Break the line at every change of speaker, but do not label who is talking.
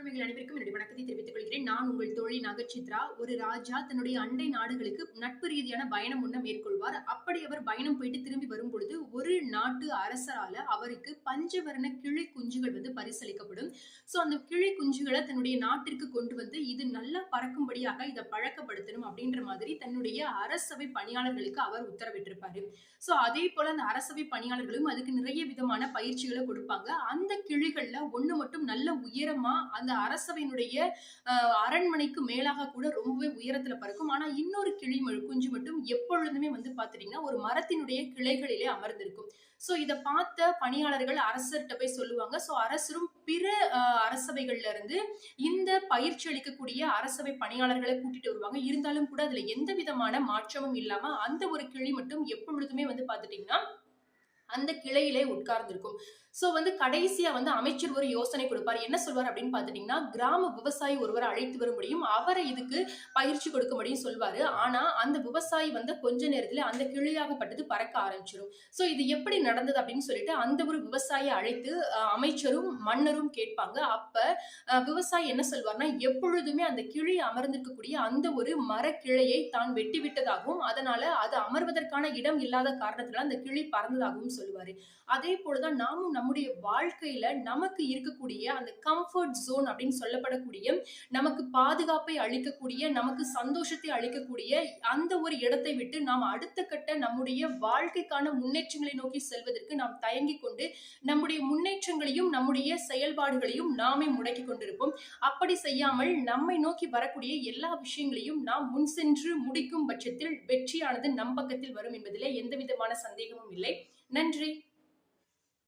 உறவுகள் அனைவருக்கும் என்னுடைய வணக்கத்தை தெரிவித்துக் கொள்கிறேன். நான் உங்கள் தோழி நகச்சித்ரா. ஒரு ராஜா தன்னுடைய அண்டை நாடுகளுக்கு நட்பு ரீதியான பயணம் ஒண்ண மேற்கொள்வார். அப்படி அவர் பயணம் போயிட்டு திரும்பி வரும்பொழுது, ஒரு நாட்டு அரசரால அவருக்கு பஞ்சவர்ண கிளி குஞ்சுகள் பரிசளிக்கப்படும். அந்த கிளி குஞ்சுகள தன்னுடைய நாட்டிற்கு கொண்டு வந்து, இது நல்லா பறக்கும்படியாக இத பழக்கப்படுத்தணும் அப்படின்ற மாதிரி தன்னுடைய அரசவை பணியாளர்களுக்கு அவர் உத்தரவிட்டிருப்பாரு. அதே போல அந்த அரசவை பணியாளர்களும் அதுக்கு நிறைய விதமான பயிற்சிகள கொடுப்பாங்க. அந்த கிளிகள்ல ஒண்ணு மட்டும் நல்ல உயரமா அந்த அரசவையினுடைய அரண்மனைக்கு மேலாக கூட ரொம்பவே உயரத்துல பறக்கும். ஆனா இன்னொரு கிளி குஞ்சு மட்டும் எப்பொழுதுமே பாத்துட்டீங்கன்னா ஒரு மரத்தினுடைய கிளைகளிலே அமர்ந்திருக்கும். இத பார்த்த பணியாளர்கள் அரசர்கிட்ட போய் சொல்லுவாங்க. அரசரும் பிற அரசவைகள்ல இருந்து இந்த பயிற்சி அளிக்கக்கூடிய அரசவை பணியாளர்களை கூட்டிட்டு வருவாங்க. இருந்தாலும் கூட அதுல எந்த விதமான மாற்றமும் இல்லாம அந்த ஒரு கிளி மட்டும் எப்பொழுதுமே பாத்துட்டீங்கன்னா அந்த கிளையிலே உட்கார்ந்திருக்கும். கடைசியா அமைச்சர் ஒரு யோசனை கொடுப்பார். என்ன சொல்வார் அப்படின்னு பாத்துட்டீங்கன்னா, கிராம விவசாயி ஒருவரை அழைத்து வர முடியும். அவரை இதுக்கு பயிற்சி கொடுக்க முடியும் சொல்வாரு. ஆனா அந்த விவசாயி கொஞ்ச நேரத்துல அந்த கிளியாகப்பட்டது பறக்க ஆரம்பிச்சிடும். இது எப்படி நடந்தது அப்படின்னு சொல்லிட்டு அந்த ஒரு விவசாயியை அழைத்து அமைச்சரும் மன்னரும் கேட்பாங்க. அப்ப விவசாயி என்ன சொல்வார்னா, எப்பொழுதுமே அந்த கிளி அமர்ந்திருக்கக்கூடிய அந்த ஒரு மரக்கிளையை தான் வெட்டி விட்டதாகவும், அதனால அது அமர்வதற்கான இடம் இல்லாத காரணத்தினால அந்த கிளி பறந்ததாகவும் சொல்லுவாரு. அதே போலதான் நாமும் நம்முடைய வாழ்க்கையில நமக்கு இருக்கக்கூடிய அந்த கம்ஃபர்ட் ஜோன் அப்படின்னு சொல்லப்படக்கூடிய நமக்கு பாதுகாப்பை அளிக்கக்கூடிய, நமக்கு சந்தோஷத்தை அளிக்கக்கூடிய அந்த ஒரு இடத்தை விட்டு நாம் அடுத்த கட்ட நம்முடைய வாழ்க்கைக்கான முன்னேற்றங்களை நோக்கி செல்வதற்கு நாம் தயங்கிக் கொண்டு நம்முடைய முன்னேற்றங்களையும் நம்முடைய செயல்பாடுகளையும் நாமே முடக்கிக் கொண்டிருப்போம். அப்படி செய்யாமல் நம்மை நோக்கி வரக்கூடிய எல்லா விஷயங்களையும் நாம் முன் சென்று முடிக்கும் பட்சத்தில் வெற்றியானது நம் பக்கத்தில் வரும் என்பதிலே எந்த விதமான சந்தேகமும் இல்லை. நன்றி.